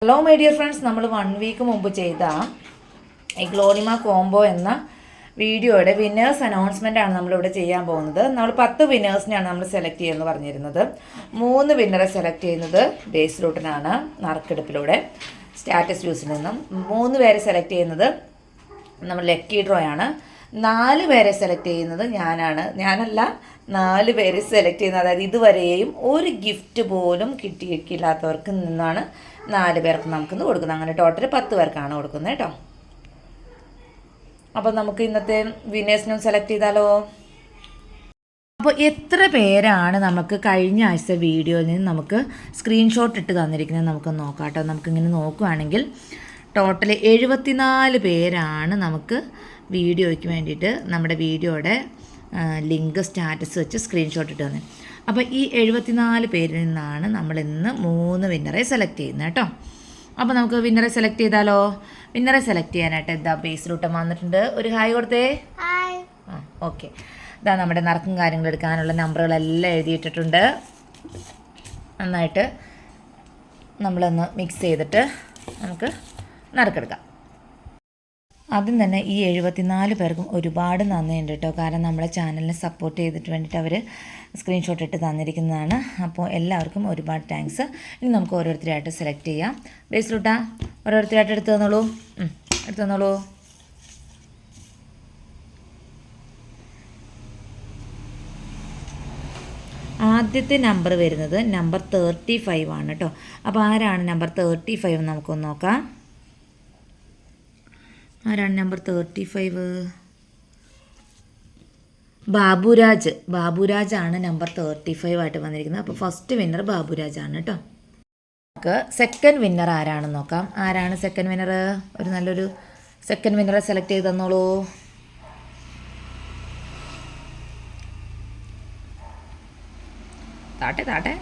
Hello my dear friends, നമ്മൾ 1 week മുമ്പ് ചെയ്ത ഈ ഗ്ലോണിമ കോംബോ എന്ന വീഡിയോയുടെ വിന്നേഴ്സ് അനൗൺസ്മെൻ്റ് ആണ് നമ്മളിവിടെ ചെയ്യാൻ പോകുന്നത്. നമ്മൾ 10 വിന്നേഴ്സിനെയാണ് നമ്മൾ സെലക്ട് ചെയ്യുമെന്ന് പറഞ്ഞിരുന്നത്. 3 വിന്നറെ സെലക്ട് ചെയ്യുന്നത് ബേസ് റൂട്ടിനാണ്, നറുക്കെടുപ്പിലൂടെ സ്റ്റാറ്റസ് വ്യൂസിൽ നിന്നും. 3 പേരെ സെലക്ട് ചെയ്യുന്നത് നമ്മൾ ലക്കി ഡ്രോ ആണ്. 4 പേരെ സെലക്ട് ചെയ്യുന്നത് ഞാനല്ല 4 പേര് സെലക്ട് ചെയ്യുന്നത്. അതായത് ഇതുവരെയും ഒരു ഗിഫ്റ്റ് പോലും കിട്ടിയിട്ടില്ലാത്തവർക്ക് നിന്നാണ് 4 പേർക്ക് നമുക്കിന്ന് കൊടുക്കുന്നത്. അങ്ങനെ ടോട്ടൽ 10 പേർക്കാണ് കൊടുക്കുന്നത് കേട്ടോ. അപ്പോൾ നമുക്ക് ഇന്നത്തെ വിന്നേഴ്സിനും സെലക്ട് ചെയ്താലോ. അപ്പോൾ എത്ര പേരാണ് നമുക്ക് കഴിഞ്ഞ ആഴ്ച വീഡിയോയിൽ നിന്ന് നമുക്ക് സ്ക്രീൻഷോട്ട് ഇട്ട് തന്നിരിക്കുന്നത് നമുക്ക് നോക്കാം കേട്ടോ. നമുക്കിങ്ങനെ നോക്കുകയാണെങ്കിൽ ടോട്ടൽ 74 പേരാണ് നമുക്ക് വീഡിയോയ്ക്ക് വേണ്ടിയിട്ട് നമ്മുടെ വീഡിയോയുടെ ലിങ്ക് സ്റ്റാറ്റസ് വെച്ച് സ്ക്രീൻഷോട്ട് ഇട്ട് തന്നെ. അപ്പോൾ ഈ 74 പേരിൽ നിന്നാണ് നമ്മളിന്ന് 3 വിന്നറെ സെലക്ട് ചെയ്യുന്നത് കേട്ടോ. അപ്പോൾ നമുക്ക് വിന്നറെ സെലക്ട് ചെയ്താലോ. വിന്നറെ സെലക്ട് ചെയ്യാനായിട്ട് എന്താ ബേസ് റൂട്ടം വന്നിട്ടുണ്ട്. ഒരു ഹായ് കൊടുത്തേ. ഓക്കെ. ഇതാ നമ്മുടെ നറുക്കും കാര്യങ്ങൾ എടുക്കാനുള്ള നമ്പറുകളെല്ലാം എഴുതിയിട്ടിട്ടുണ്ട്. നന്നായിട്ട് നമ്മളൊന്ന് മിക്സ് ചെയ്തിട്ട് നമുക്ക് നറുക്കെടുക്കാം. ആദ്യം തന്നെ ഈ 74 പേർക്കും ഒരുപാട് നന്ദിയുണ്ട് കേട്ടോ. കാരണം നമ്മുടെ ചാനലിനെ സപ്പോർട്ട് ചെയ്തിട്ട് വേണ്ടിയിട്ട് അവർ സ്ക്രീൻഷോട്ട് ഇട്ട് തന്നിരിക്കുന്നതാണ്. അപ്പോൾ എല്ലാവർക്കും ഒരുപാട് താങ്ക്സ്. ഇനി നമുക്ക് ഓരോരുത്തരായിട്ട് സെലക്ട് ചെയ്യാം. ബേസ് റൂട്ടാ ഓരോരുത്തരായിട്ട് എടുത്തു തന്നോളൂ. എടുത്തു തന്നോളൂ. ആദ്യത്തെ നമ്പർ വരുന്നത് നമ്പർ 35 ആണ് കേട്ടോ. അപ്പോൾ ആരാണ് നമ്പർ 35 നമുക്കൊന്ന് നോക്കാം. ആരാണ് നമ്പർ 35? ബാബുരാജാണ് നമ്പർ 35 ആയിട്ട് വന്നിരിക്കുന്നത്. അപ്പോൾ ഫസ്റ്റ് വിന്നർ ബാബുരാജാണ് കേട്ടോ. നമുക്ക് സെക്കൻഡ് വിന്നർ ആരാണെന്ന് നോക്കാം. ആരാണ് സെക്കൻഡ് വിന്നർ? ഒരു നല്ലൊരു സെക്കൻഡ് വിന്നറെ സെലക്ട് ചെയ്ത് തന്നോളൂ. താട്ടെ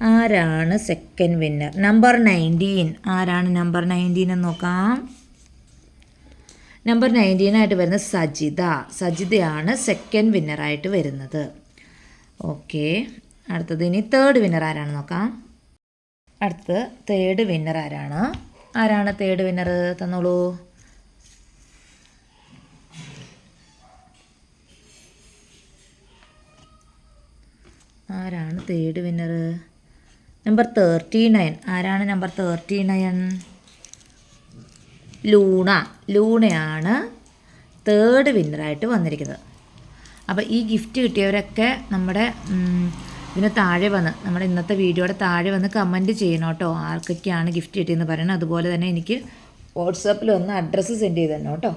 ആരാണ് സെക്കൻഡ് വിന്നർ? നമ്പർ 19. ആരാണ് നമ്പർ 19 എന്ന് നോക്കാം. നമ്പർ 19 ആയിട്ട് വരുന്നത് സജിതയാണ് സെക്കൻഡ് വിന്നറായിട്ട് വരുന്നത്. ഓക്കെ. അടുത്തത് ഇനി തേർഡ് വിന്നർ ആരാണെന്ന് നോക്കാം. അടുത്തത് തേർഡ് വിന്നർ ആരാണ് തേർഡ് വിന്നർ? തന്നോളൂ. ആരാണ് തേർഡ് വിന്നർ? നമ്പർ 39. ആരാണ് നമ്പർ 39? ലൂണയാണ് തേർഡ് വിന്നറായിട്ട് വന്നിരിക്കുന്നത്. അപ്പോൾ ഈ ഗിഫ്റ്റ് കിട്ടിയവരൊക്കെ നമ്മുടെ ഇതിന് താഴെ വന്ന് നമ്മുടെ ഇന്നത്തെ വീഡിയോയുടെ താഴെ വന്ന് കമൻറ്റ് ചെയ്യണം കേട്ടോ. ആർക്കൊക്കെയാണ് ഗിഫ്റ്റ് കിട്ടിയെന്ന് പറയണം. അതുപോലെ തന്നെ എനിക്ക് വാട്സാപ്പിൽ ഒന്ന് അഡ്രസ്സ് സെൻഡ് ചെയ്ത് തരണം കേട്ടോ.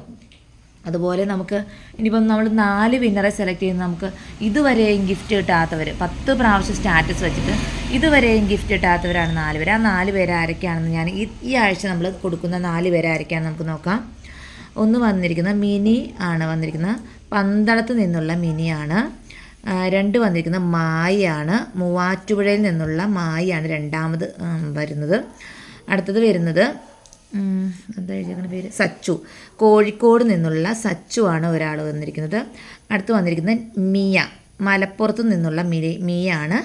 അതുപോലെ നമുക്ക് ഇനിയിപ്പം നമ്മൾ 4 വിന്നറെ സെലക്ട് ചെയ്യുന്ന നമുക്ക് ഇതുവരെയും ഗിഫ്റ്റ് കിട്ടാത്തവർ 10 പ്രാവശ്യം സ്റ്റാറ്റസ് വെച്ചിട്ട് ഇതുവരെയും ഗിഫ്റ്റ് കിട്ടാത്തവരാണ് 4 പേര്. ആ 4 പേര് ആരൊക്കെയാണെന്ന് ഞാൻ ഈ ആഴ്ച നമ്മൾ കൊടുക്കുന്ന 4 പേര് ആരൊക്കെയാണെന്ന് നമുക്ക് നോക്കാം. ഒന്ന് വന്നിരിക്കുന്നത് മിനി ആണ് വന്നിരിക്കുന്നത്. പന്തളത്ത് നിന്നുള്ള മിനിയാണ്. 2 വന്നിരിക്കുന്നത് മായിയാണ്. മൂവാറ്റുപുഴയിൽ നിന്നുള്ള മായിയാണ് രണ്ടാമത് വരുന്നത്. അടുത്തത് വരുന്നത് എന്താ എഴുതിയിരിക്കുന്ന പേര്? സച്ചു. കോഴിക്കോട് നിന്നുള്ള സച്ചു ആണ് ഒരാൾ വന്നിരിക്കുന്നത്. അടുത്ത് വന്നിരിക്കുന്നത് മിയ. മലപ്പുറത്ത് നിന്നുള്ള മിയാണ്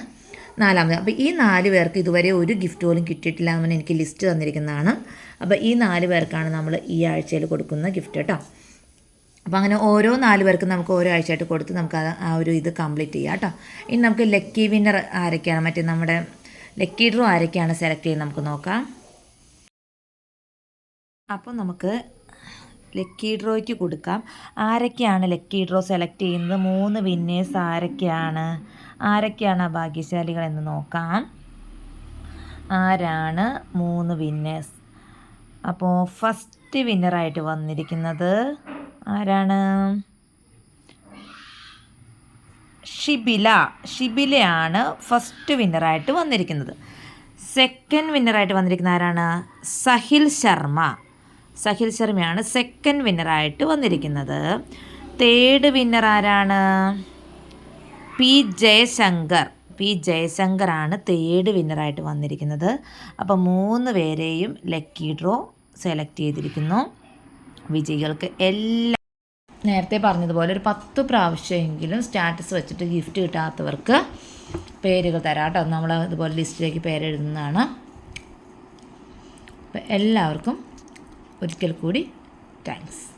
നാലാമത്. അപ്പോൾ ഈ 4 പേർക്ക് ഇതുവരെ ഒരു ഗിഫ്റ്റ് പോലും കിട്ടിയിട്ടില്ല എന്ന് എനിക്ക് ലിസ്റ്റ് തന്നിരിക്കുന്നതാണ്. അപ്പോൾ ഈ 4 പേർക്കാണ് നമ്മൾ ഈ ആഴ്ചയിൽ കൊടുക്കുന്ന ഗിഫ്റ്റ് കേട്ടോ. അപ്പോൾ അങ്ങനെ ഓരോ 4 പേർക്കും നമുക്ക് ഓരോ ആഴ്ചയായിട്ട് കൊടുത്ത് നമുക്ക് ആ ഒരു ഇത് കംപ്ലീറ്റ് ചെയ്യാം കേട്ടോ. ഇനി നമുക്ക് ലക്കി വിന്നർ ആരൊക്കെയാണ്, മറ്റേ നമ്മുടെ ലക്കി ഡ്രോ ആരൊക്കെയാണ് സെലക്ട് ചെയ്യുന്നത് നമുക്ക് നോക്കാം. അപ്പോൾ നമുക്ക് ലക്കി ഡ്രോയ്ക്ക് കൊടുക്കാം. ആരൊക്കെയാണ് ലക്കി ഡ്രോ സെലക്ട് ചെയ്യുന്നത്? 3 വിന്നേഴ്സ് ആരൊക്കെയാണ് ആ ഭാഗ്യശാലികൾ എന്ന് നോക്കാം. ആരാണ് 3 വിന്നേഴ്സ്? അപ്പോൾ ഫസ്റ്റ് വിന്നറായിട്ട് വന്നിരിക്കുന്നത് ആരാണ്? ഷിബിലയാണ് ഫസ്റ്റ് വിന്നറായിട്ട് വന്നിരിക്കുന്നത്. സെക്കൻഡ് വിന്നറായിട്ട് വന്നിരിക്കുന്ന ആരാണ്? സഹിൽ ശർമ്മയാണ് സെക്കൻഡ് വിന്നറായിട്ട് വന്നിരിക്കുന്നത്. തേർഡ് വിന്നർ ആരാണ്? പി ജയശങ്കറാണ് തേർഡ് വിന്നറായിട്ട് വന്നിരിക്കുന്നത്. അപ്പോൾ 3 പേരെയും ലക്കി ഡ്രോ സെലക്ട് ചെയ്തിരിക്കുന്നു. വിജയികൾക്ക് എല്ലാം നേരത്തെ പറഞ്ഞതുപോലെ ഒരു 10 പ്രാവശ്യമെങ്കിലും സ്റ്റാറ്റസ് വെച്ചിട്ട് ഗിഫ്റ്റ് കിട്ടാത്തവർക്ക് പേരുകൾ തരാം കേട്ടോ. നമ്മൾ ഇതുപോലെ ലിസ്റ്റിലേക്ക് പേരെഴുതുന്നതാണ്. അപ്പോൾ എല്ലാവർക്കും ഒരിക്കൽ കൂടി താങ്ക്സ്.